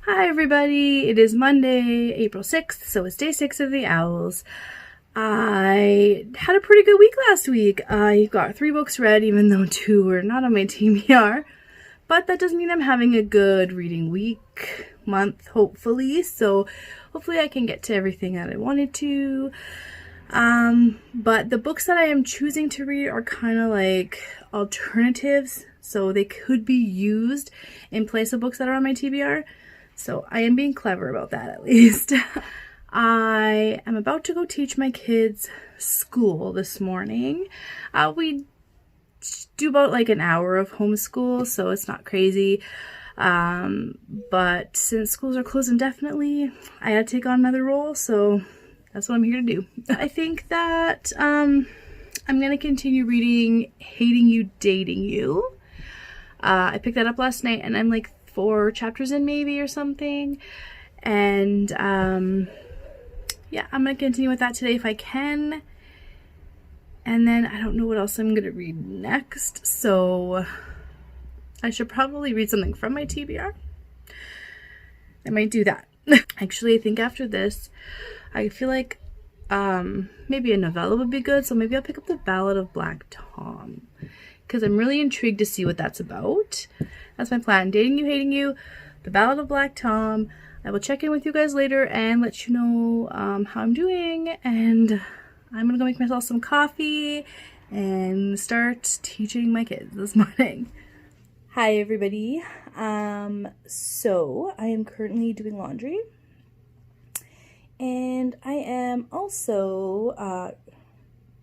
Hi everybody, it is Monday, April 6th, so it's day 6 of the OWLS. I had a pretty good week last week. I got 3 books read, even though 2 were not on my TBR. But that doesn't mean I'm having a good reading week, month, hopefully. So hopefully I can get to everything that I wanted to. But the books that I am choosing to read are kind of like alternatives. So they could be used in place of books that are on my TBR. So I am being clever about that, at least. I am about to go teach my kids school this morning. We do about like an hour of homeschool, so it's not crazy. But since schools are closed indefinitely, I had to take on another role, so that's what I'm here to do. I think that I'm going to continue reading Hating You, Dating You. I picked that up last night, and I'm like 4 chapters in maybe or something. And yeah, I'm going to continue with that today if I can. And then I don't know what else I'm going to read next, so I should probably read something from my TBR. I might do that. Actually, I think after this, I feel like maybe a novella would be good, so maybe I'll pick up The Ballad of Black Tom, because I'm really intrigued to see what that's about. That's my plan. Dating You, Hating You, The Ballad of Black Tom. I will check in with you guys later and let you know how I'm doing, and I'm gonna go make myself some coffee and start teaching my kids this morning. Hi everybody. So I am currently doing laundry, and I am also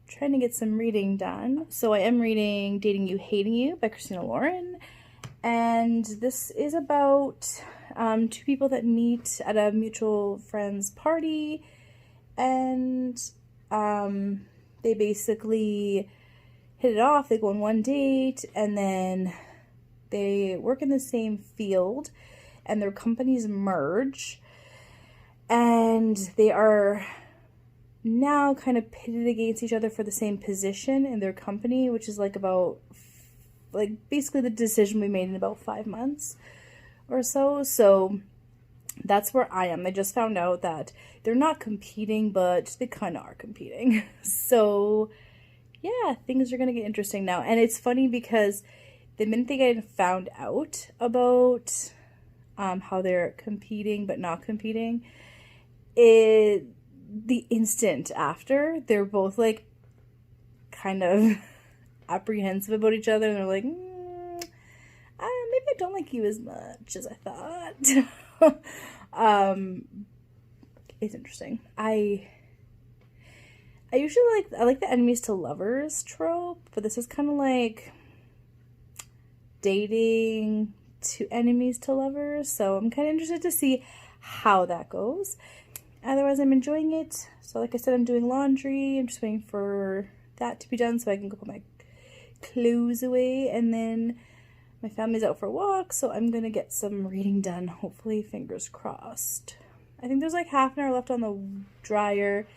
trying to get some reading done. So I am reading Dating You, Hating You by Christina Lauren, and this is about 2 people that meet at a mutual friend's party, and they basically hit it off. They go on one date, and then they work in the same field, and their companies merge, and they are now kind of pitted against each other for the same position in their company, which is like about, like, basically the decision we made in about 5 months or so. So that's where I am. I just found out that they're not competing, but they kind of are competing. So yeah, things are going to get interesting now. And it's funny because the minute they get found out about how they're competing but not competing, the instant after, they're both like kind of apprehensive about each other, and they're like, maybe I don't like you as much as I thought. It's interesting. I usually like the enemies to lovers trope, but this is kind of like dating to enemies to lovers, so I'm kind of interested to see how that goes. Otherwise, I'm enjoying it. So like I said, I'm doing laundry. I'm just waiting for that to be done so I can go put my clothes away, and then my family's out for a walk, so I'm gonna get some reading done, hopefully, fingers crossed. I think there's like half an hour left on the dryer.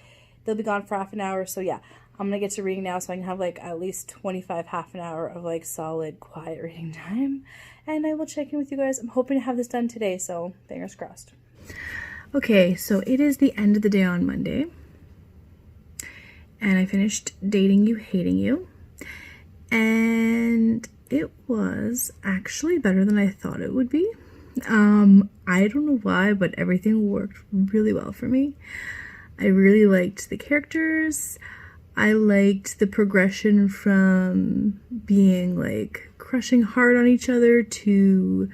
They'll be gone for half an hour, so yeah, I'm gonna get to reading now so I can have like at least 25 half an hour of like solid quiet reading time, and I will check in with you guys. I'm hoping to have this done today, so fingers crossed. Okay, so it is the end of the day on Monday, and I finished Dating You, Hating You, and it was actually better than I thought it would be. I don't know why, but everything worked really well for me. I really liked the characters. I liked the progression from being like crushing hard on each other to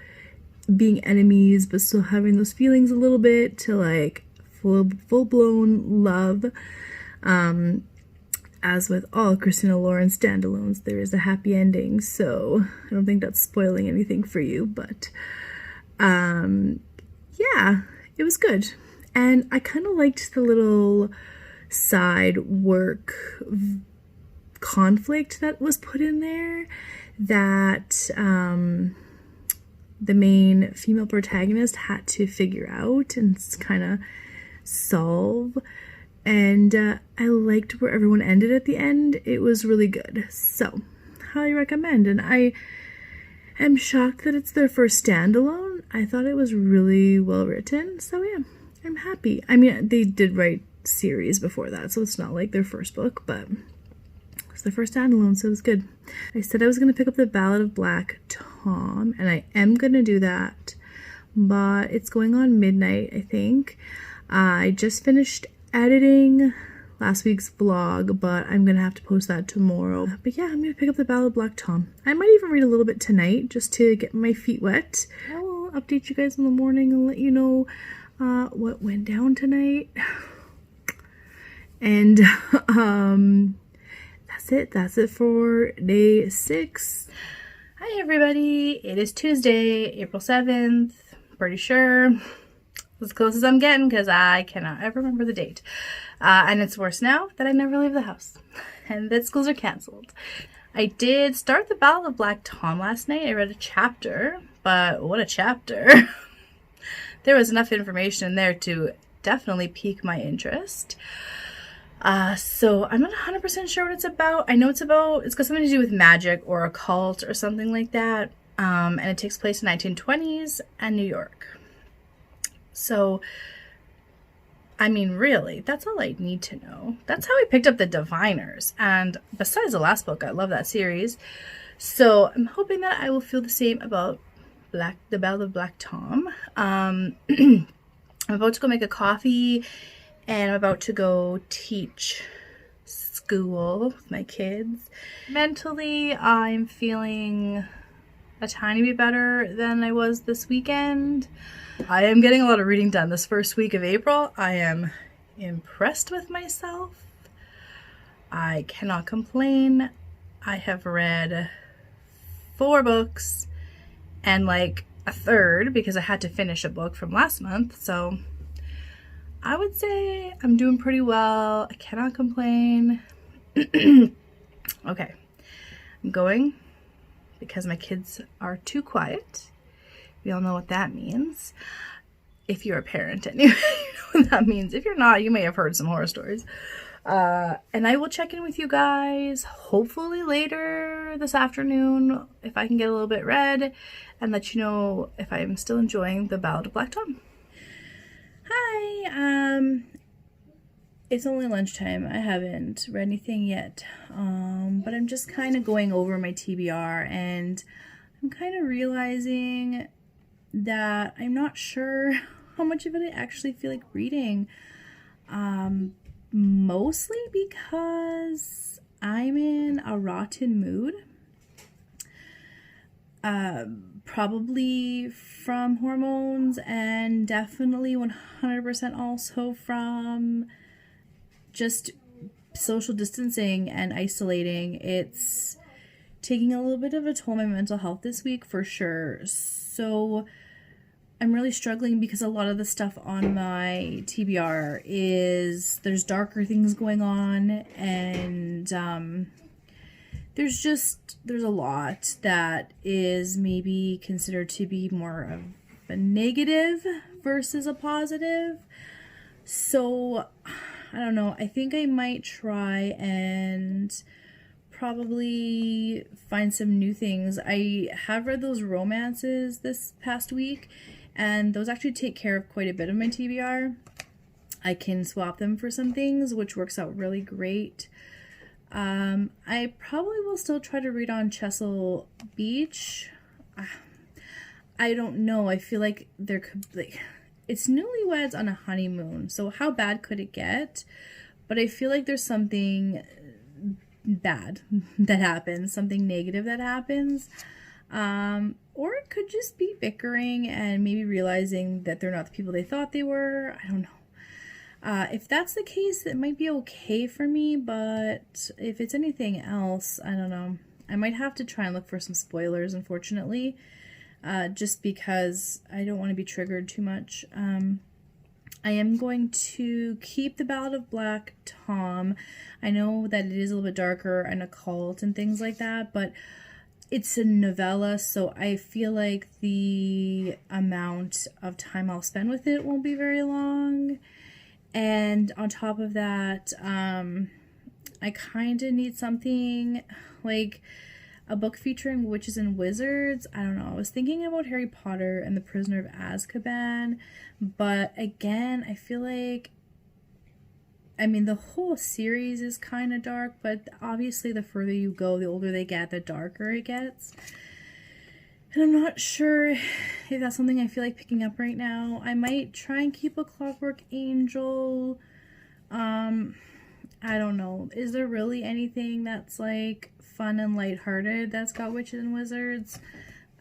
being enemies but still having those feelings a little bit to like full-blown love. As with all Christina Lauren standalones, there is a happy ending, so I don't think that's spoiling anything for you, but yeah, it was good. And I kind of liked the little side work conflict that was put in there that the main female protagonist had to figure out and kind of solve. And I liked where everyone ended at the end. It was really good. So, highly recommend. And I am shocked that it's their first standalone. I thought it was really well written, so yeah, I'm happy. I mean, they did write series before that, so it's not like their first book, but it's their first standalone, so it was good. I said I was going to pick up the Ballad of Black Tom, and I am going to do that, but it's going on midnight, I think. I just finished editing last week's vlog, but I'm gonna have to post that tomorrow. But yeah, I'm gonna pick up the Ballad of Black Tom. I might even read a little bit tonight just to get my feet wet. I will update you guys in the morning and let you know what went down tonight. And that's it for day 6. Hi everybody, it is Tuesday, April 7th. Pretty sure as close as I'm getting because I cannot ever remember the date. And it's worse now that I never leave the house and that schools are canceled. I did start the Ballad of Black Tom last night. I read a chapter, but what a chapter. There was enough information in there to definitely pique my interest. So I'm not 100% sure what it's about. I know it's got something to do with magic or occult or something like that. And it takes place in 1920s and New York. So, I mean, really, that's all I need to know. That's how I picked up The Diviners. And besides the last book, I love that series. So I'm hoping that I will feel the same about the Ballad of Black Tom. I'm about to go make a coffee, and I'm about to go teach school with my kids. Mentally, I'm feeling a tiny bit better than I was this weekend. I am getting a lot of reading done this first week of April. I am impressed with myself. I cannot complain. I have read 4 books and like a third because I had to finish a book from last month. So I would say I'm doing pretty well. I cannot complain. Okay, I'm going because my kids are too quiet. We all know what that means. If you're a parent, anyway, you know what that means. If you're not, you may have heard some horror stories. And I will check in with you guys hopefully later this afternoon if I can get a little bit read and let you know if I'm still enjoying the Ballad of Black Tom. Hi, it's only lunchtime. I haven't read anything yet, but I'm just kind of going over my TBR and I'm kind of realizing that I'm not sure how much of it I actually feel like reading. Mostly because I'm in a rotten mood. Probably from hormones and definitely 100% also from just social distancing and isolating. It's taking a little bit of a toll on my mental health this week for sure. So I'm really struggling because a lot of the stuff on my TBR there's darker things going on, and there's a lot that is maybe considered to be more of a negative versus a positive. So I don't know. I think I might try and probably find some new things. I have read those romances this past week, and those actually take care of quite a bit of my TBR. I can swap them for some things, which works out really great. I probably will still try to read on Chesil Beach. I don't know. I feel like there could, it's newlyweds on a honeymoon, so how bad could it get? But I feel like there's something bad that happens, something negative that happens. Or it could just be bickering and maybe realizing that they're not the people they thought they were. I don't know. If that's the case, it might be okay for me, but if it's anything else, I don't know. I might have to try and look for some spoilers, unfortunately, just because I don't want to be triggered too much. I am going to keep the Ballad of Black Tom. I know that it is a little bit darker and occult and things like that, but it's a novella, so I feel like the amount of time I'll spend with it won't be very long. And on top of that, I kind of need something like a book featuring witches and wizards. I don't know. I was thinking about Harry Potter and the Prisoner of Azkaban, but again, I feel like, I mean, the whole series is kind of dark, but obviously the further you go, the older they get, the darker it gets. And I'm not sure if that's something I feel like picking up right now. I might try and keep A Clockwork Angel. I don't know. Is there really anything that's like fun and lighthearted that's got witches and wizards?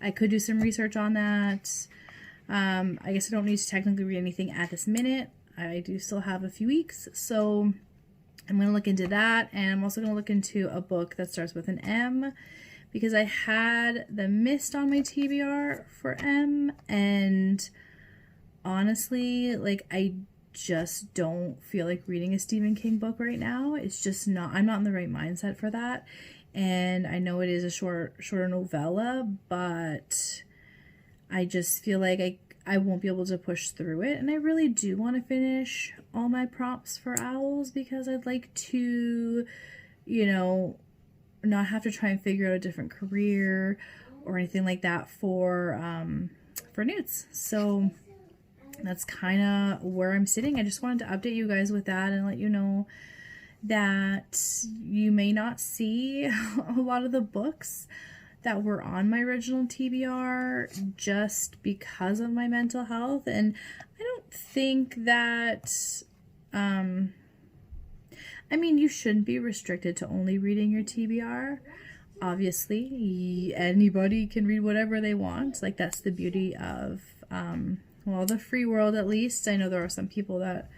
I could do some research on that. I guess I don't need to technically read anything at this minute. I do still have a few weeks, so I'm going to look into that. And I'm also going to look into a book that starts with an M, because I had The Mist on my TBR for M, and honestly, like, I just don't feel like reading a Stephen King book right now. It's just not, I'm not in the right mindset for that. And I know it is a shorter novella, but I just feel like I won't be able to push through it. And I really do want to finish all my prompts for OWLS, because I'd like to, you know, not have to try and figure out a different career or anything like that for Newts. So that's kind of where I'm sitting. I just wanted to update you guys with that and let you know that you may not see a lot of the books that were on my original TBR just because of my mental health. And I don't think that, I mean, you shouldn't be restricted to only reading your TBR. Obviously, anybody can read whatever they want. Like, that's the beauty of, well, the free world, at least. I know there are some people that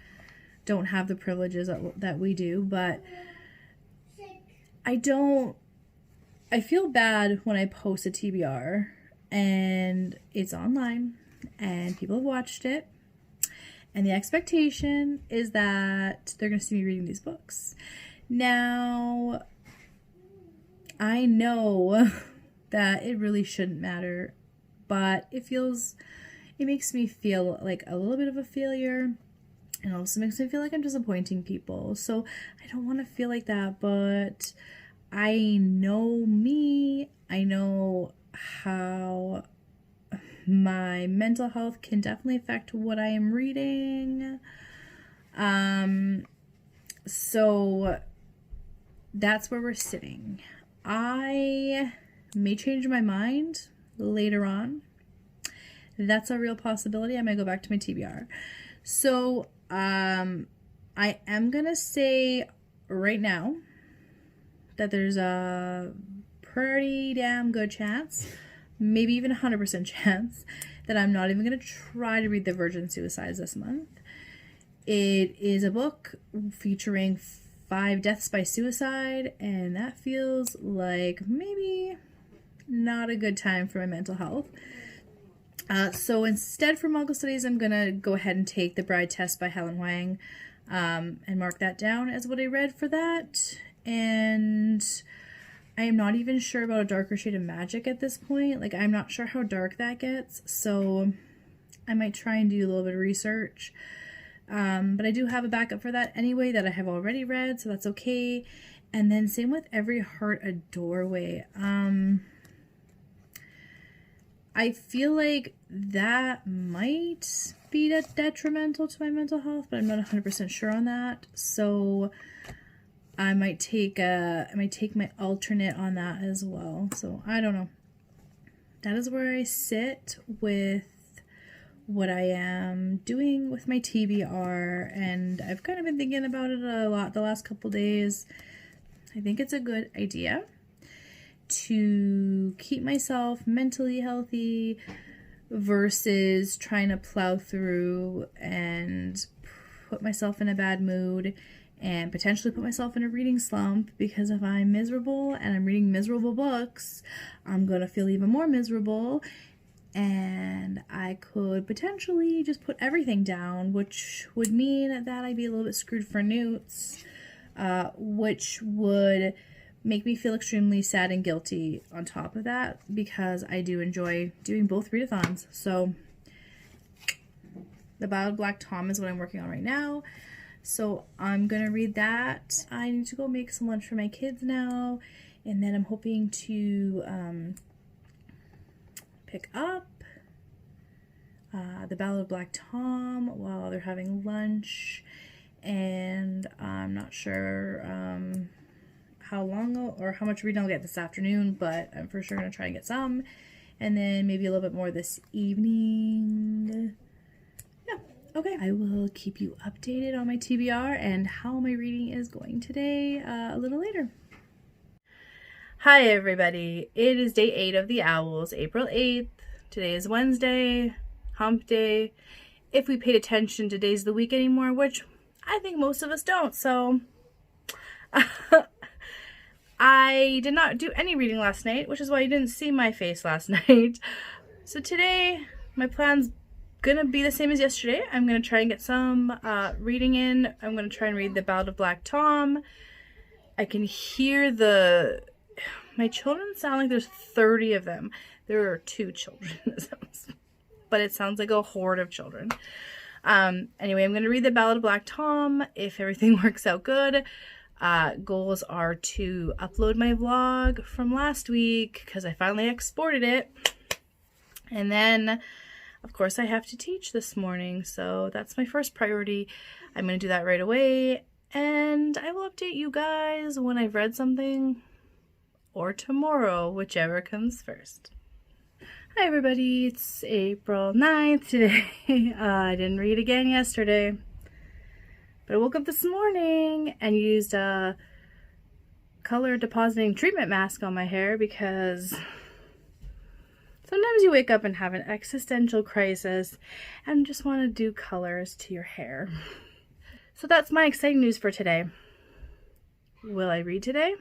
don't have the privileges that we do, but I feel bad when I post a TBR and it's online and people have watched it, and the expectation is that they're going to see me reading these books. Now, I know that it really shouldn't matter, but it makes me feel like a little bit of a failure, and also makes me feel like I'm disappointing people. So I don't want to feel like that, but I know me. I know how my mental health can definitely affect what I am reading. So that's where we're sitting. I may change my mind later on. That's a real possibility. I might go back to my TBR. So, I am gonna say right now that there's a pretty damn good chance, maybe even 100% chance, that I'm not even gonna try to read The Virgin Suicides this month. It is a book featuring 5 deaths by suicide, and that feels like maybe not a good time for my mental health. So instead, for Muggle Studies, I'm going to go ahead and take The Bride Test by Helen Wang, and mark that down as what I read for that. And I am not even sure about A Darker Shade of Magic at this point. Like, I'm not sure how dark that gets, so I might try and do a little bit of research. But I do have a backup for that anyway that I have already read, so that's okay. And then same with Every Heart a Doorway. I feel like that might be detrimental to my mental health, but I'm not 100% sure on that. So I might take my alternate on that as well. So I don't know. That is where I sit with what I am doing with my TBR, and I've kind of been thinking about it a lot the last couple days. I think it's a good idea to keep myself mentally healthy versus trying to plow through and put myself in a bad mood and potentially put myself in a reading slump, because if I'm miserable and I'm reading miserable books, I'm going to feel even more miserable, and I could potentially just put everything down, which would mean that I'd be a little bit screwed for Newts, which would make me feel extremely sad and guilty on top of that, because I do enjoy doing both readathons. So The Ballad of Black Tom is what I'm working on right now. So I'm going to read that. I need to go make some lunch for my kids now. And then I'm hoping to pick up The Ballad of Black Tom while they're having lunch. And I'm not sure how long or how much reading I'll get this afternoon, but I'm for sure going to try and get some. And then maybe a little bit more this evening. Yeah, okay. I will keep you updated on my TBR and how my reading is going today a little later. Hi everybody, it is day 8 of the OWLS, April 8th. Today is Wednesday, hump day. If we paid attention to days of the week anymore, which I think most of us don't, so I did not do any reading last night, which is why you didn't see my face last night. So today, my plan's gonna be the same as yesterday. I'm gonna try and get some reading in. I'm gonna try and read The Ballad of Black Tom. I can hear my children sound like there's 30 of them. There are 2 children in this house, but it sounds like a horde of children. Anyway, I'm gonna read The Ballad of Black Tom if everything works out good. Goals are to upload my vlog from last week because I finally exported it. And then, of course, I have to teach this morning. So that's my first priority. I'm going to do that right away. And I will update you guys when I've read something or tomorrow, whichever comes first. Hi, everybody. It's April 9th today. I didn't read again yesterday. But I woke up this morning and used a color depositing treatment mask on my hair because sometimes you wake up and have an existential crisis and just want to do colors to your hair. So that's my exciting news for today. Will I read today?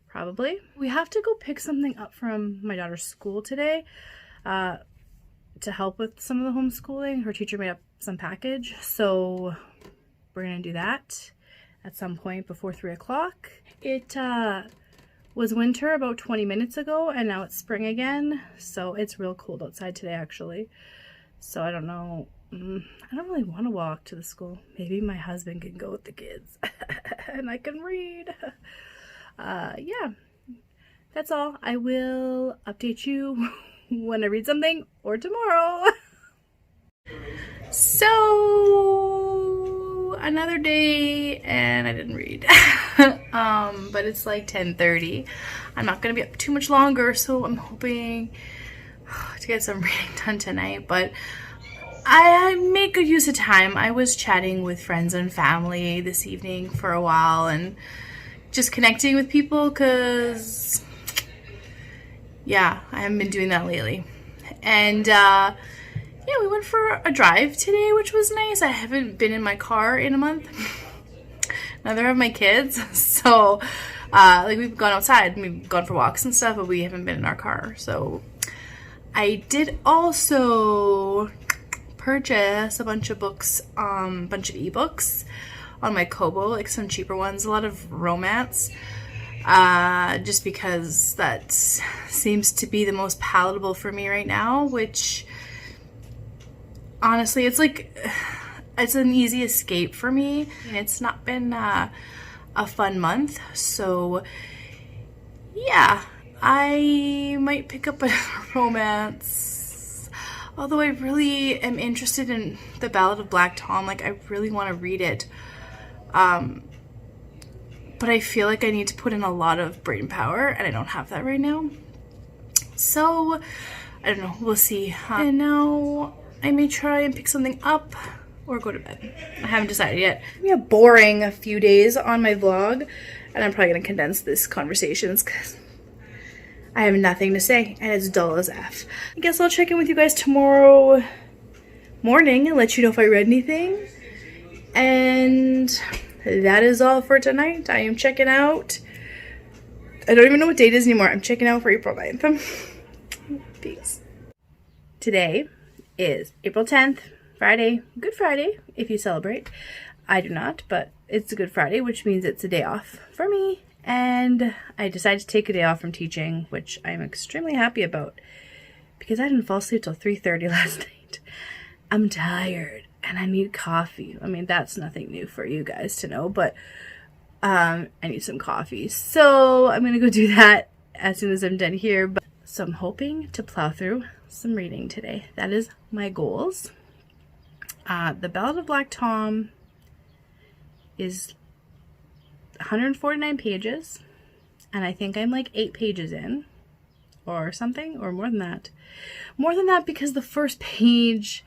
Probably. We have to go pick something up from my daughter's school today to help with some of the homeschooling. Her teacher made up some package, so we're gonna do that at some point before 3 o'clock. It was winter about 20 minutes ago and now it's spring again, so it's real cold outside today actually. So I don't know, I don't really want to walk to the school. Maybe my husband can go with the kids and I can read. Yeah, that's all. I will update you when I read something or tomorrow. So another day and I didn't read. But it's like 10:30. I'm not gonna be up too much longer, so I'm hoping to get some reading done tonight, but I make good use of time. I was chatting with friends and family this evening for a while and just connecting with people because yeah, I haven't been doing that lately. And yeah, we went for a drive today, which was nice. I haven't been in my car in a month. Neither have my kids. So, like, we've gone outside and we've gone for walks and stuff, but we haven't been in our car. So, I did also purchase a bunch of books, bunch of ebooks on my Kobo, like some cheaper ones, a lot of romance. Just because that seems to be the most palatable for me right now, which honestly, it's like, it's an easy escape for me. It's not been a fun month, so yeah, I might pick up a romance. Although I really am interested in The Ballad of Black Tom, like I really want to read it. But I feel like I need to put in a lot of brain power and I don't have that right now. So, I don't know, we'll see. And now I may try and pick something up or go to bed. I haven't decided yet. It's gonna be a boring few days on my vlog, and I'm probably gonna condense these conversations because I have nothing to say and it's dull as F. I guess I'll check in with you guys tomorrow morning and let you know if I read anything. And that is all for tonight. I am checking out. I don't even know what date it is anymore. I'm checking out for April 9th. Peace. Today is April 10th, Friday. Good Friday, if you celebrate. I do not, but it's a Good Friday, which means it's a day off for me. And I decided to take a day off from teaching, which I'm extremely happy about because I didn't fall asleep till 3:30 last night. I'm tired and I need coffee. I mean, that's nothing new for you guys to know, but I need some coffee. So I'm going to go do that as soon as I'm done here. So I'm hoping to plow through some reading today. That is my goals. The Ballad of Black Tom is 149 pages. And I think I'm like 8 pages in or something, or more than that. More than that, because the first page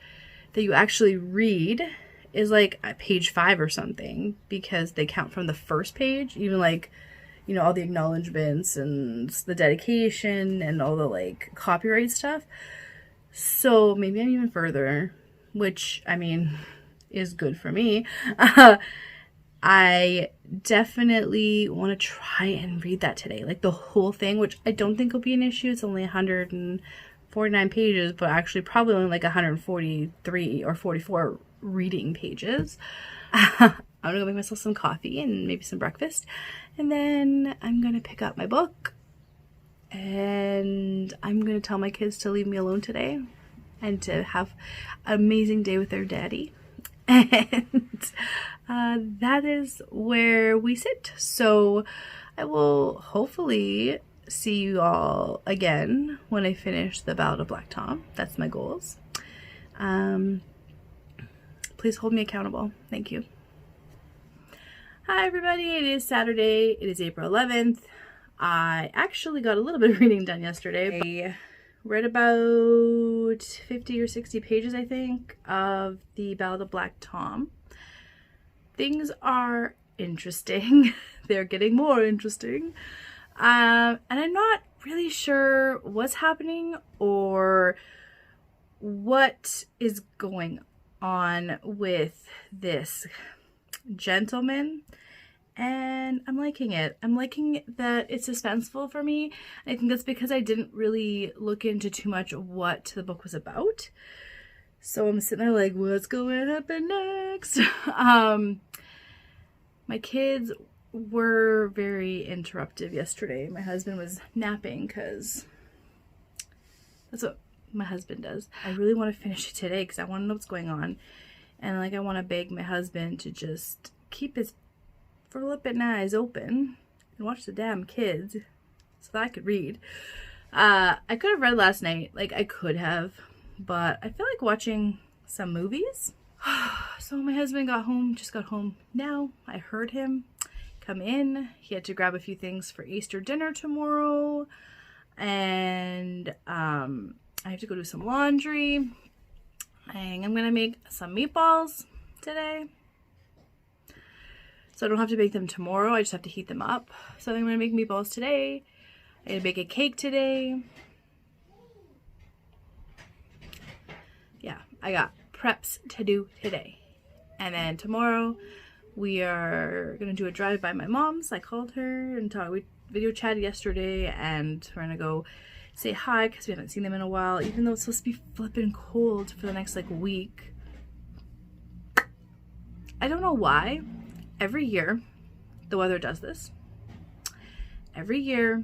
that you actually read is like at page 5 or something, because they count from the first page, even like, you know, all the acknowledgements and the dedication and all the like copyright stuff. So maybe I'm even further, which I mean is good for me. I definitely want to try and read that today, like the whole thing, which I don't think will be an issue. It's only 149 pages, but actually probably only like 143 or 44 reading pages. I'm gonna go make myself some coffee and maybe some breakfast, and then I'm gonna pick up my book, and I'm gonna tell my kids to leave me alone today and to have an amazing day with their daddy. And that is where we sit. So I will hopefully see you all again when I finish the Ballad of Black Tom. That's my goals. Please hold me accountable. Thank you. Hi everybody, it is Saturday. It is April 11th. I actually got a little bit of reading done yesterday. I read about 50 or 60 pages, I think, of the Ballad of Black Tom. Things are interesting. They're getting more interesting. And I'm not really sure what's happening or what is going on with this gentleman. And I'm liking it. I'm liking that it's suspenseful for me. I think that's because I didn't really look into too much of what the book was about. So I'm sitting there like, what's going to happen next? My kids were very interruptive yesterday. My husband was napping because that's what my husband does. I really want to finish it today because I want to know what's going on. And like I want to beg my husband to just keep his flippin' eyes open and watch the damn kids so that I could read. I could have read last night. Like I could have. But I feel like watching some movies. So my husband just got home now. I heard him come in. He had to grab a few things for Easter dinner tomorrow. And I have to go do some laundry. And I'm going to make some meatballs today. So I don't have to bake them tomorrow. I just have to heat them up. So I'm going to make meatballs today. I'm going to bake a cake today. Yeah, I got preps to do today. And then tomorrow we are going to do a drive by my mom's. I called her and we video chatted yesterday, and we're going to go say hi because we haven't seen them in a while, even though it's supposed to be flipping cold for the next like week. I don't know why. Every year the weather does this. Every year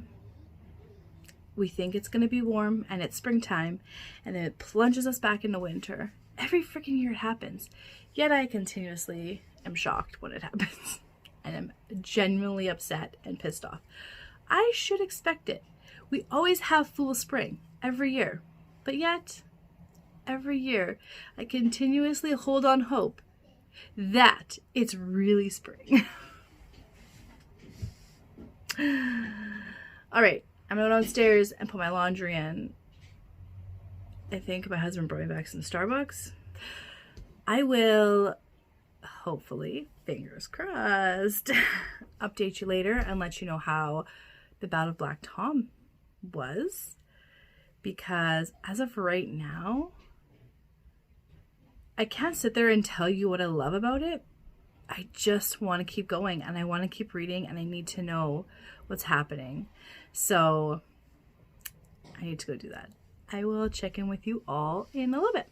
we think it's going to be warm and it's springtime, and then it plunges us back into winter. Every freaking year it happens. Yet I continuously am shocked when it happens. And I'm genuinely upset and pissed off. I should expect it. We always have full spring every year. But yet, every year, I continuously hold on hope that it's really spring. All right. I'm going downstairs and put my laundry in. I think my husband brought me back some Starbucks. I will, hopefully, fingers crossed, update you later and let you know how the Ballad of Black Tom was. Because as of right now, I can't sit there and tell you what I love about it. I just want to keep going, and I want to keep reading, and I need to know what's happening. So I need to go do that. I will check in with you all in a little bit.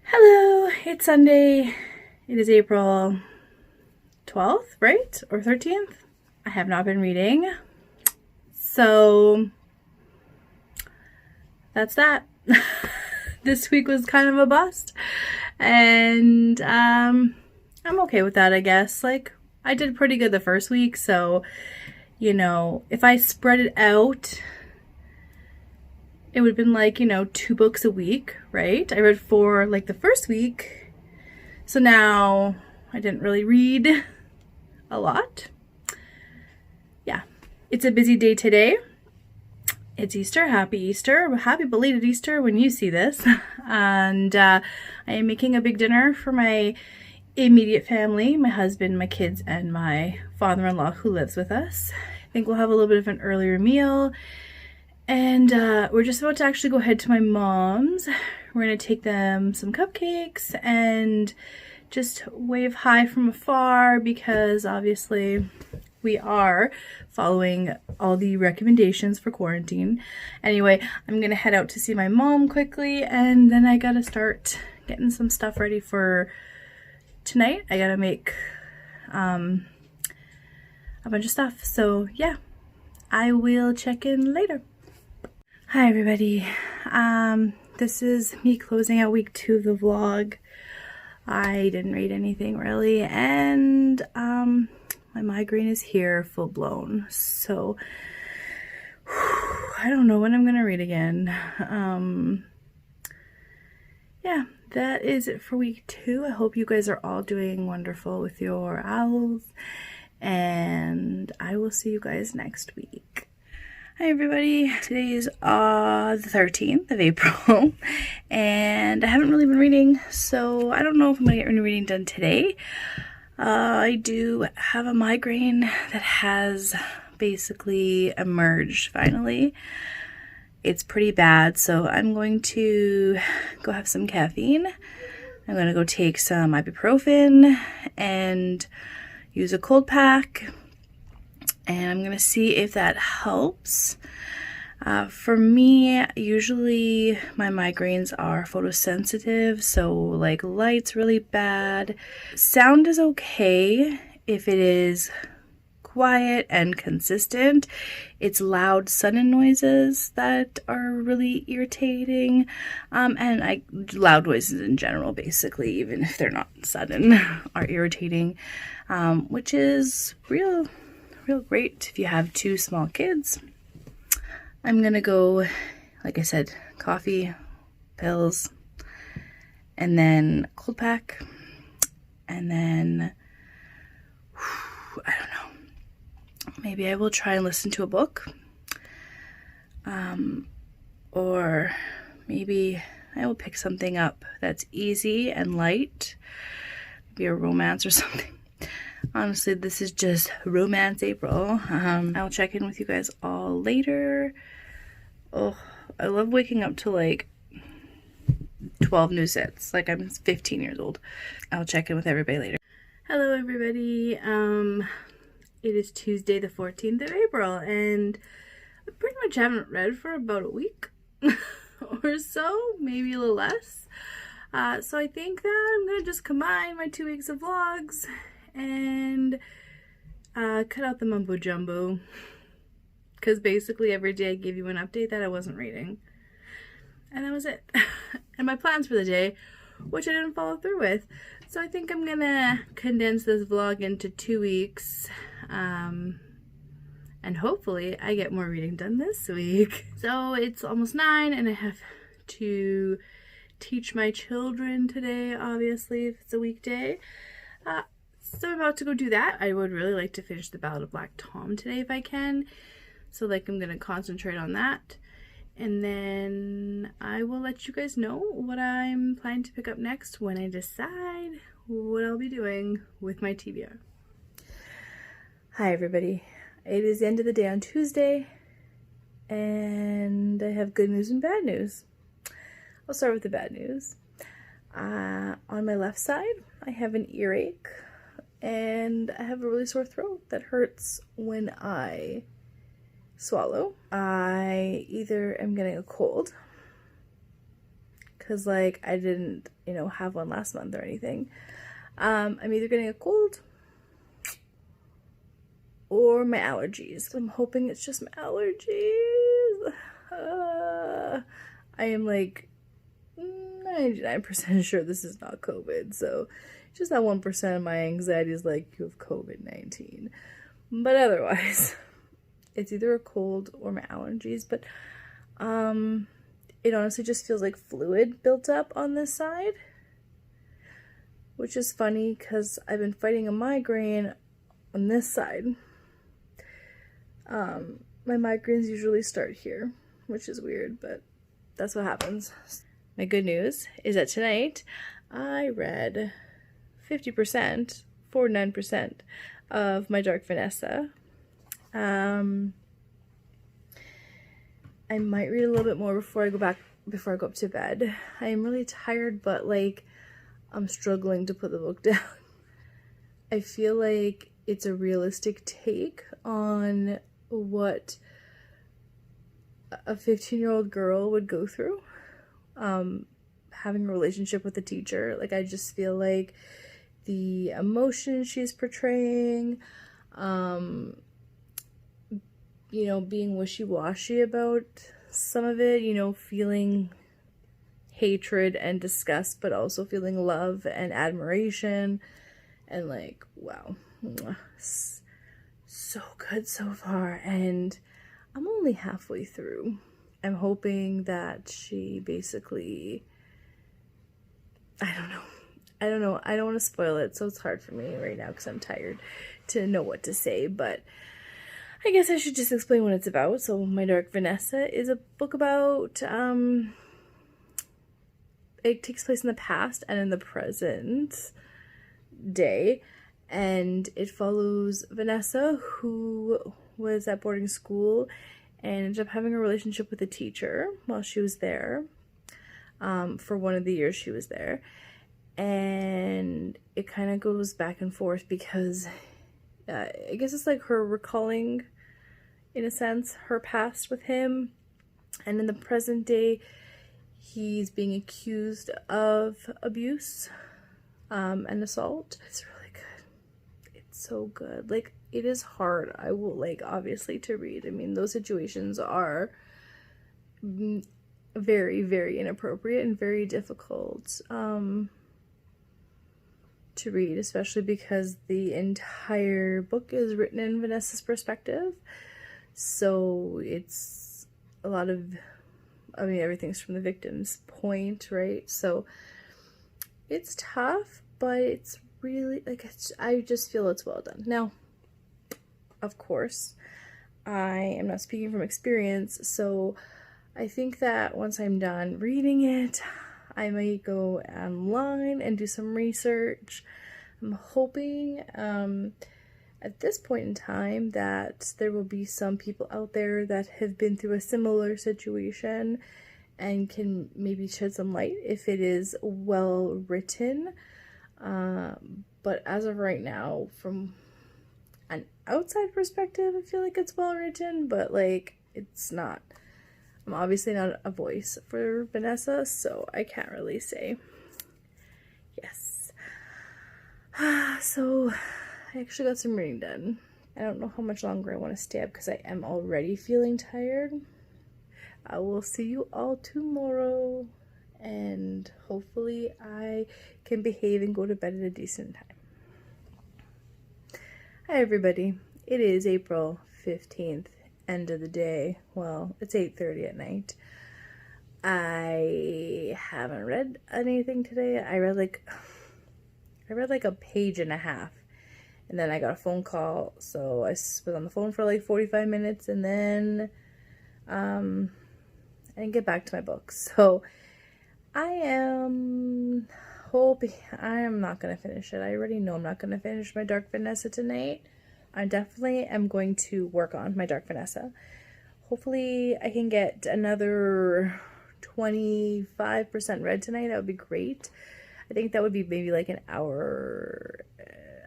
Hello, it's Sunday. It is April 12th, right? Or 13th? I have not been reading. So that's that. This week was kind of a bust. And I'm okay with that, I guess. Like, I did pretty good the first week, so, you know, if I spread it out, it would have been like, you know, 2 books a week, right? I read 4 like the first week, so now I didn't really read a lot. Yeah, it's a busy day today. It's Easter. Happy Easter. Happy belated Easter when you see this. And I am making a big dinner for my immediate family, my husband, my kids, and my father-in-law who lives with us. I think we'll have a little bit of an earlier meal. And we're just about to actually go ahead to my mom's. We're going to take them some cupcakes and just wave hi from afar because obviously we are following all the recommendations for quarantine. Anyway, I'm gonna head out to see my mom quickly, and then I gotta start getting some stuff ready for tonight. I gotta make a bunch of stuff. So yeah, I will check in later. Hi everybody. This is me closing out week 2 of the vlog. I didn't read anything really, and my migraine is here full blown, so I don't know when I'm gonna read again. Yeah, that is it for week 2. I hope you guys are all doing wonderful with your OWLS, and I will see you guys next week. Hi everybody, today is the 13th of April, and I haven't really been reading, so I don't know if I'm gonna get any reading done today. I do have a migraine that has basically emerged finally. It's pretty bad, so I'm going to go have some caffeine. I'm going to go take some ibuprofen and use a cold pack, and I'm going to see if that helps. For me, usually my migraines are photosensitive, so like light's really bad. Sound is okay if it is quiet and consistent. It's loud sudden noises that are really irritating, and loud noises in general, basically, even if they're not sudden, are irritating, which is real great if you have 2 small kids. I'm gonna go, like I said, coffee, pills, and then cold pack, and then, I don't know, maybe I will try and listen to a book, or maybe I will pick something up that's easy and light, maybe a romance or something. Honestly, this is just romance April. I'll check in with you guys all later. Oh, I love waking up to like 12 new sets, like I'm 15 years old. I'll check in with everybody later. Hello everybody. It is Tuesday the 14th of April, and I pretty much haven't read for about a week or so, maybe a little less. So I think that I'm gonna just combine my 2 weeks of vlogs and cut out the mumbo jumbo, because basically every day I gave you an update that I wasn't reading, and that was it. And my plans for the day, which I didn't follow through with. So I think I'm gonna condense this vlog into 2 weeks, and hopefully I get more reading done this week. So it's almost 9 and I have to teach my children today, obviously, if it's a weekday. So I'm about to go do that. I would really like to finish the Ballad of Black Tom today if I can. So like I'm gonna concentrate on that, and then I will let you guys know what I'm planning to pick up next when I decide what I'll be doing with my TBR. Hi everybody. It is the end of the day on Tuesday, and I have good news and bad news. I'll start with the bad news. On my left side, I have an earache, and I have a really sore throat that hurts when I swallow. I either am getting a cold, because like I didn't, have one last month or anything. I'm either getting a cold or my allergies. I'm hoping it's just my allergies. I am like, I 99% sure this is not COVID. So just that 1% of my anxiety is like, you have COVID-19. But otherwise, it's either a cold or my allergies. But it honestly just feels like fluid built up on this side, which is funny because I've been fighting a migraine on this side. My migraines usually start here, which is weird, but that's what happens. My good news is that tonight I read 50%, 49% of my Dark Vanessa. I might read a little bit more before I go up to bed. I am really tired, but like I'm struggling to put the book down. I feel like it's a realistic take on what a 15-year-old girl would go through, having a relationship with a teacher. Like, I just feel like the emotion she's portraying, you know, being wishy-washy about some of it, you know, feeling hatred and disgust, but also feeling love and admiration, and like, wow, so good so far. And I'm only halfway through. I'm hoping that she basically, I don't know. I don't want to spoil it, so it's hard for me right now because I'm tired to know what to say, but I guess I should just explain what it's about. So My Dark Vanessa is a book about, it takes place in the past and in the present day, and it follows Vanessa, who was at boarding school and ended up having a relationship with a teacher while she was there, for one of the years she was there. And it kind of goes back and forth because I guess it's like her recalling, in a sense, her past with him, and in the present day he's being accused of abuse and assault. It's really good. It's so good. Like, it is hard, I will, like, obviously, to read. I mean, those situations are very, very inappropriate and very difficult to read, especially because the entire book is written in Vanessa's perspective. So it's a lot of, I mean, everything's from the victim's point, right? So it's tough, but it's really, like, I just feel it's well done. Now, of course, I am not speaking from experience, so I think that once I'm done reading it, I might go online and do some research. I'm hoping at this point in time that there will be some people out there that have been through a similar situation and can maybe shed some light if it is well written. But as of right now, from an outside perspective, I feel like it's well written, but like, it's not. I'm obviously not a voice for Vanessa, so I can't really say. Yes. So I actually got some reading done. I don't know how much longer I want to stay up because I am already feeling tired. I will see you all tomorrow, and hopefully I can behave and go to bed at a decent time. Hi everybody. It is April 15th. End of the day. Well, it's 8:30 at night. I haven't read anything today. I read like a page and a half, and then I got a phone call, so I was on the phone for like 45 minutes, and then I didn't get back to my book. So I am hoping I am not gonna finish it. I already know I'm not gonna finish my Dark Vanessa tonight. I definitely am going to work on my Dark Vanessa. Hopefully I can get another 25% read tonight. That would be great. I think that would be maybe like an hour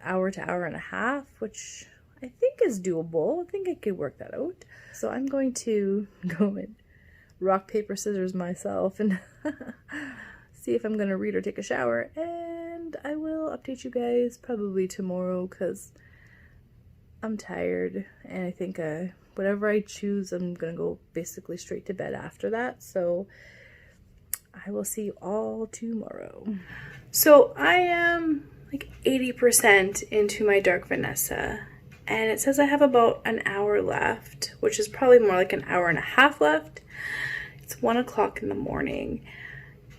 to hour and a half, which I think is doable. I think I could work that out. So I'm going to go and rock, paper, scissors myself and see if I'm going to read or take a shower. And I will update you guys probably tomorrow because I'm tired, and I think whatever I choose, I'm gonna go basically straight to bed after that. So I will see you all tomorrow. So I am like 80% into my Dark Vanessa, and it says I have about an hour left, which is probably more like an hour and a half left. It's 1 o'clock in the morning,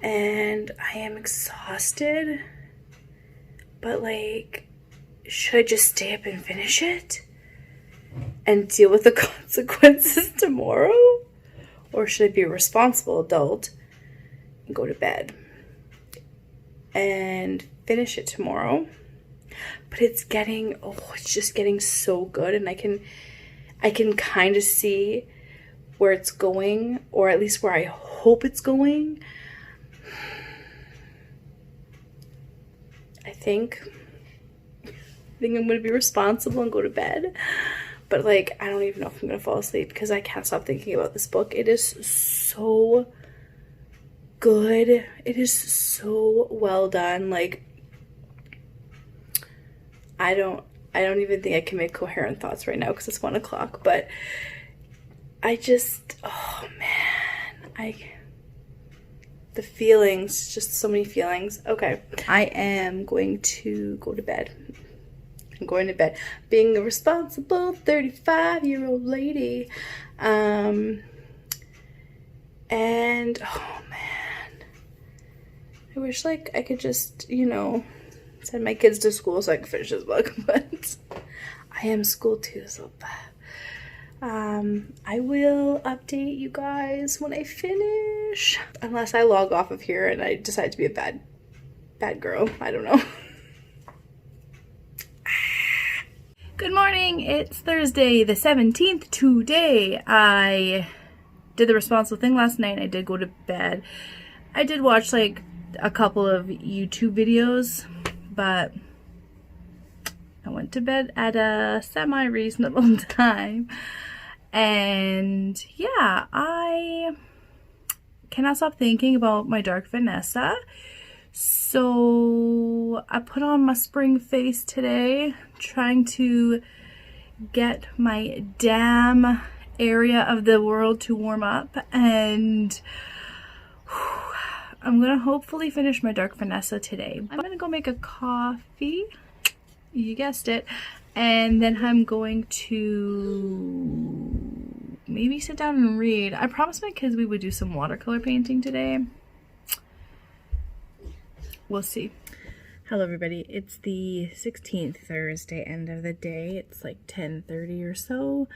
and I am exhausted, but like, should I just stay up and finish it and deal with the consequences tomorrow? Or should I be a responsible adult and go to bed and finish it tomorrow? But it's just getting so good, and I can kind of see where it's going, or at least where I hope it's going. I think I'm going to be responsible and go to bed. But like, I don't even know if I'm going to fall asleep because I can't stop thinking about this book. It is so good. It is so well done. Like, I don't even think I can make coherent thoughts right now because it's 1 o'clock, but oh man, the feelings, just so many feelings. Okay, I am going to go to bed. I'm going to bed. Being a responsible 35-year-old lady. And oh man, I wish like I could just, send my kids to school so I can finish this book, but I am school too, so I will update you guys when I finish, unless I log off of here and I decide to be a bad girl. I don't know. Good morning. It's Thursday the 17th. Today I did the responsible thing last night. I did go to bed. I did watch like a couple of YouTube videos, but I went to bed at a semi-reasonable time. And yeah, I cannot stop thinking about my Dark Vanessa. So I put on my spring face today, trying to get my damn area of the world to warm up, and I'm gonna hopefully finish my Dark Vanessa today. I'm gonna go make a coffee, you guessed it, and then I'm going to maybe sit down and read. I promised my kids we would do some watercolor painting today. We'll see. Hello everybody, it's the 16th, Thursday, end of the day. It's like 10:30 or so.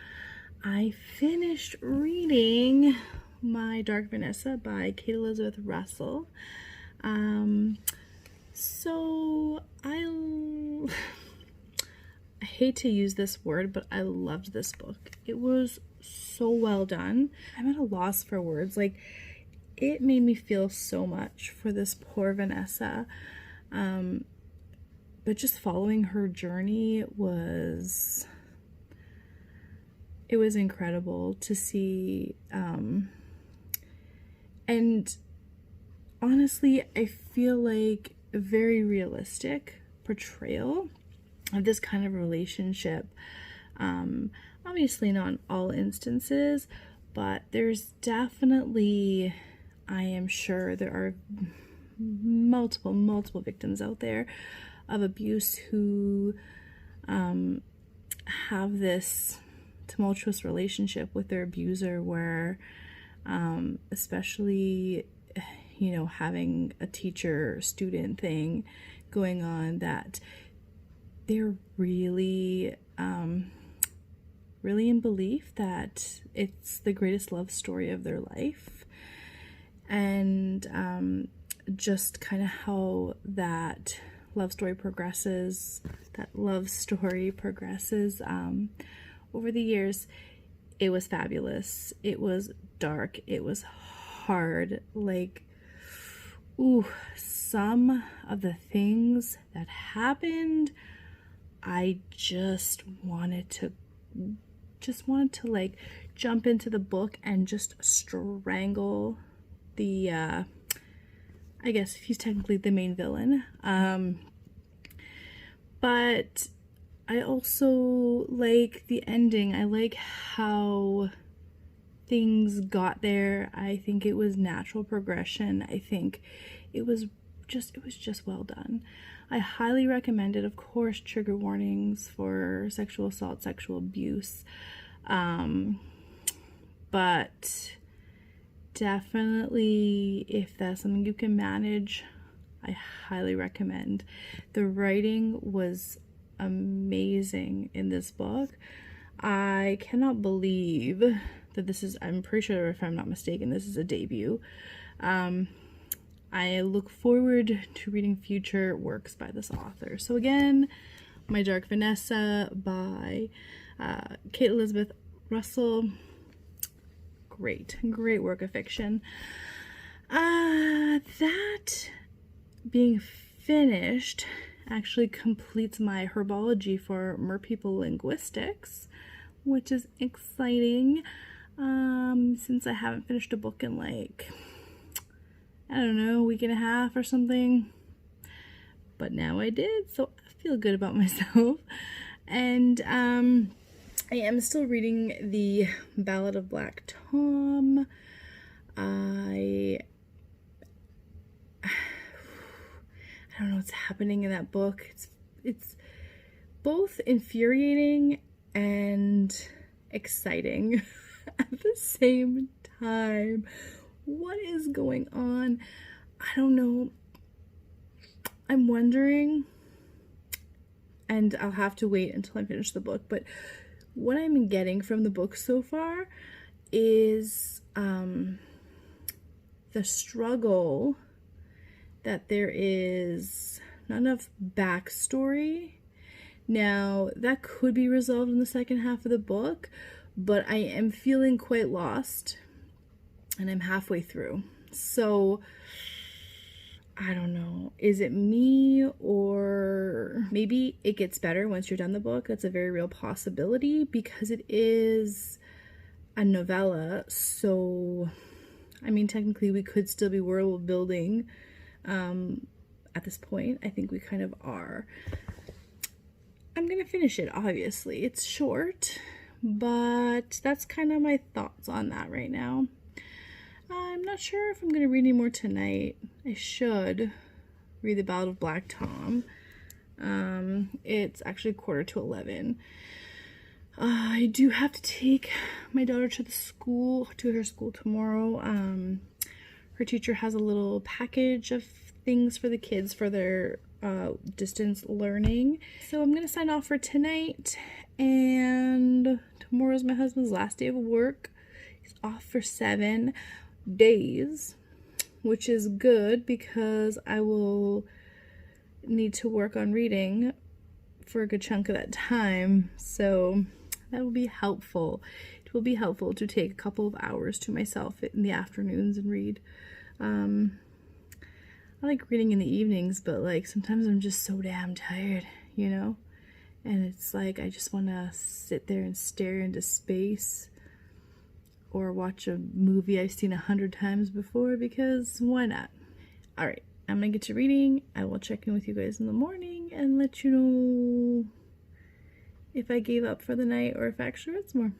I finished reading my Dark Vanessa by Kate Elizabeth Russell. So I hate to use this word, but I loved this book. It was so well done. I'm at a loss for words. Like, it made me feel so much for this poor Vanessa. But just following her journey was incredible to see. And honestly, I feel like a very realistic portrayal of this kind of relationship. Obviously not in all instances, but there's definitely, I am sure there are multiple victims out there of abuse who have this tumultuous relationship with their abuser where, especially, having a teacher-student thing going on, that they're really in belief that it's the greatest love story of their life. And just kind of how that love story progresses over the years. It was fabulous. It was dark. It was hard. Like, some of the things that happened, I just wanted to like jump into the book and just strangle the I guess he's technically the main villain. But I also like the ending. I like how things got there. I think it was natural progression. I think it was just well done. I highly recommend it. Of course, trigger warnings for sexual assault, sexual abuse. But definitely, if that's something you can manage, I highly recommend. The writing was amazing in this book. I cannot believe that this is, I'm pretty sure, if I'm not mistaken, this is a debut. I look forward to reading future works by this author. So again, My Dark Vanessa by Kate Elizabeth Russell. Great work of fiction. That being finished actually completes my herbology for Merpeople Linguistics, which is exciting, since I haven't finished a book in like, I don't know, a week and a half or something, but now I did, so I feel good about myself. And I am still reading the Ballad of Black Tom. I don't know what's happening in that book. It's both infuriating and exciting at the same time. What is going on? I don't know. I'm wondering, and I'll have to wait until I finish the book, but what I'm getting from the book so far is the struggle that there is not enough backstory. Now, that could be resolved in the second half of the book, but I am feeling quite lost, and I'm halfway through. So, I don't know. Is it me, or maybe it gets better once you're done the book? That's a very real possibility, because it is a novella. So, I mean, technically we could still be world building at this point. I think we kind of are. I'm gonna finish it, obviously. It's short, but that's kind of my thoughts on that right now. I'm not sure if I'm gonna read any more tonight. I should read the Ballad of Black Tom. It's actually 11:15. I do have to take my daughter to her school tomorrow. Her teacher has a little package of things for the kids for their distance learning. So I'm gonna sign off for tonight, and tomorrow's my husband's last day of work. He's off for 7 days, which is good because I will need to work on reading for a good chunk of that time, so that will be helpful. It will be helpful to take a couple of hours to myself in the afternoons and read. I like reading in the evenings, but like sometimes I'm just so damn tired, you know? And it's like I just want to sit there and stare into space or watch a movie I've seen 100 times before, because why not? All right, I'm gonna get to reading. I will check in with you guys in the morning and let you know if I gave up for the night or if I actually read some more.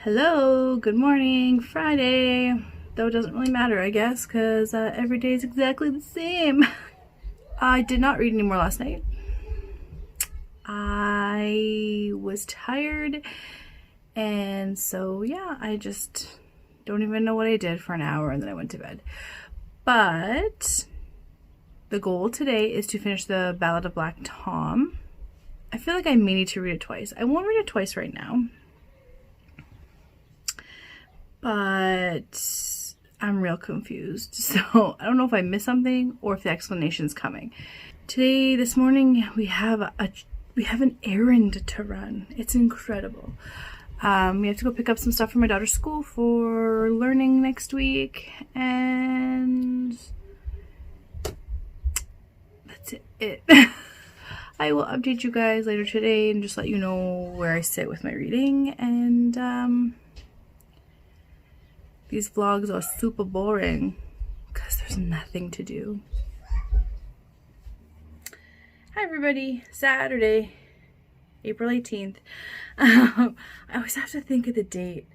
Hello, good morning, Friday. Though it doesn't really matter, I guess, because every day is exactly the same. I did not read any more last night. I was tired, and so yeah, I just don't even know what I did for an hour, and then I went to bed. But the goal today is to finish the Ballad of Black Tom. I feel like I may need to read it twice. I won't read it twice right now, but I'm real confused. So I don't know if I missed something or if the explanation's coming. Today, this morning, we have an errand to run. It's incredible. We have to go pick up some stuff from my daughter's school for learning next week, and that's it. I will update you guys later today and just let you know where I sit with my reading. And these vlogs are super boring because there's nothing to do. Hi everybody, Saturday, April 18th. I always have to think of the date.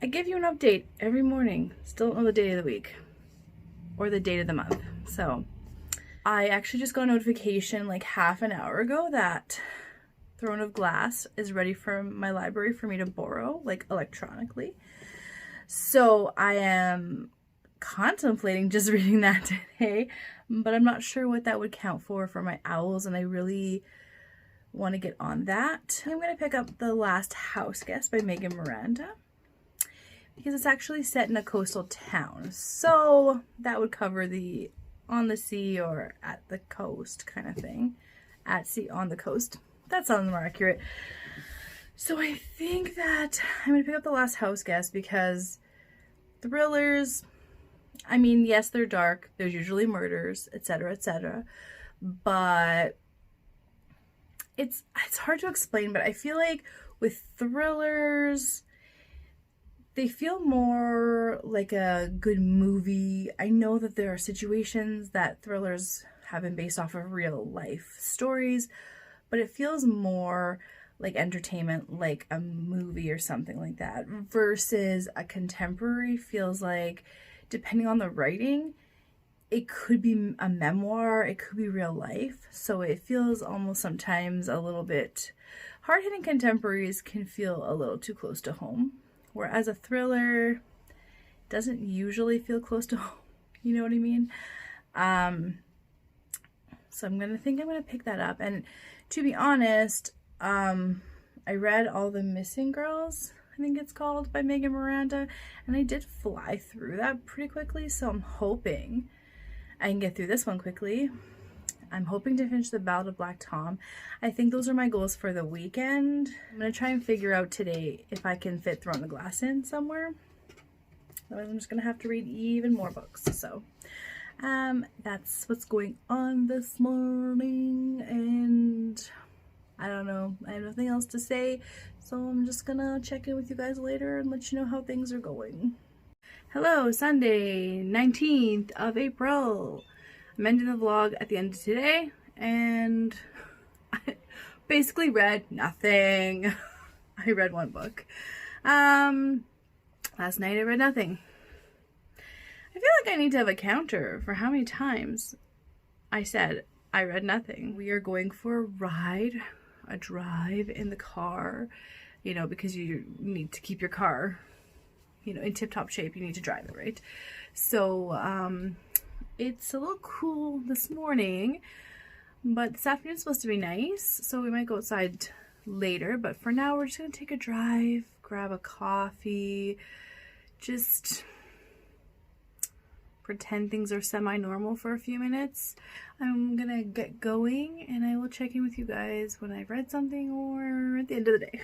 I give you an update every morning. Still don't know the day of the week or the date of the month. So I actually just got a notification like half an hour ago that Throne of Glass is ready for my library for me to borrow, like electronically. So I am contemplating just reading that today, but I'm not sure what that would count for my OWLS, and I really want to get on that. I'm going to pick up The Last House Guest by Megan Miranda because it's actually set in a coastal town. So that would cover the on the sea or at the coast kind of thing. At sea, on the coast. That sounds more accurate. So I think that I'm going to pick up The Last House Guest because thrillers, I mean, yes, they're dark. There's usually murders, etc., but it's hard to explain, but I feel like with thrillers, they feel more like a good movie. I know that there are situations that thrillers have been based off of real life stories, but it feels more like entertainment, like a movie or something like that, versus a contemporary feels like, depending on the writing, it could be a memoir, it could be real life. So it feels almost sometimes a little bit, hard-hitting contemporaries can feel a little too close to home, whereas a thriller doesn't usually feel close to home. You know what I mean? So I'm gonna pick that up. And to be honest, I read All the Missing Girls, I think it's called, by Megan Miranda, and I did fly through that pretty quickly, so I'm hoping I can get through this one quickly. I'm hoping to finish The Ballad of Black Tom. I think those are my goals for the weekend. I'm going to try and figure out today if I can fit Throne of Glass in somewhere. Otherwise, I'm just going to have to read even more books. So that's what's going on this morning, and I don't know. I have nothing else to say, so I'm just going to check in with you guys later and let you know how things are going. Hello, Sunday, 19th of April. I'm ending the vlog at the end of today, and I basically read nothing. I read one book. Last night I read nothing. I feel like I need to have a counter for how many times I said I read nothing. We are going for a drive in the car, you know, because you need to keep your car, you know, in tip-top shape. You need to drive it, right? So it's a little cool this morning, but this afternoon's supposed to be nice, so we might go outside later. But for now, we're just gonna take a drive, grab a coffee, just pretend things are semi-normal for a few minutes. I'm gonna get going, and I will check in with you guys when I've read something or at the end of the day.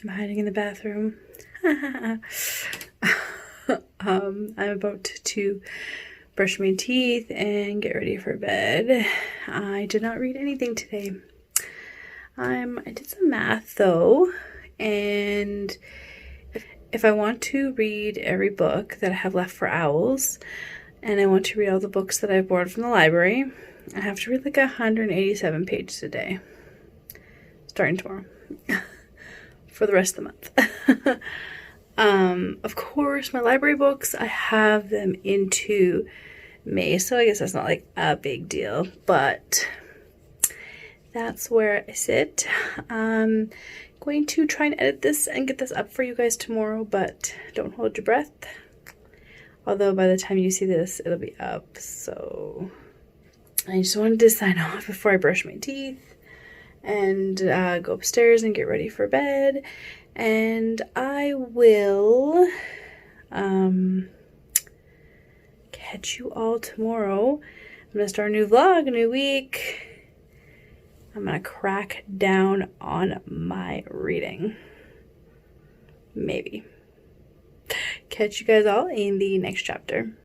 I'm hiding in the bathroom. I'm about to brush my teeth and get ready for bed. I did not read anything today. I did some math though, and if I want to read every book that I have left for OWLS, and I want to read all the books that I've borrowed from the library, I have to read like 187 pages a day, starting tomorrow. For the rest of the month. Of course, my library books, I have them into May, so I guess that's not like a big deal, but that's where I sit. I'm going to try and edit this and get this up for you guys tomorrow, but don't hold your breath. Although by the time you see this, it'll be up, so I just wanted to sign off before I brush my teeth and go upstairs and get ready for bed, and I will catch you all tomorrow. I'm gonna start a new vlog, a new week. I'm gonna crack down on my reading. Maybe. Catch you guys all in the next chapter.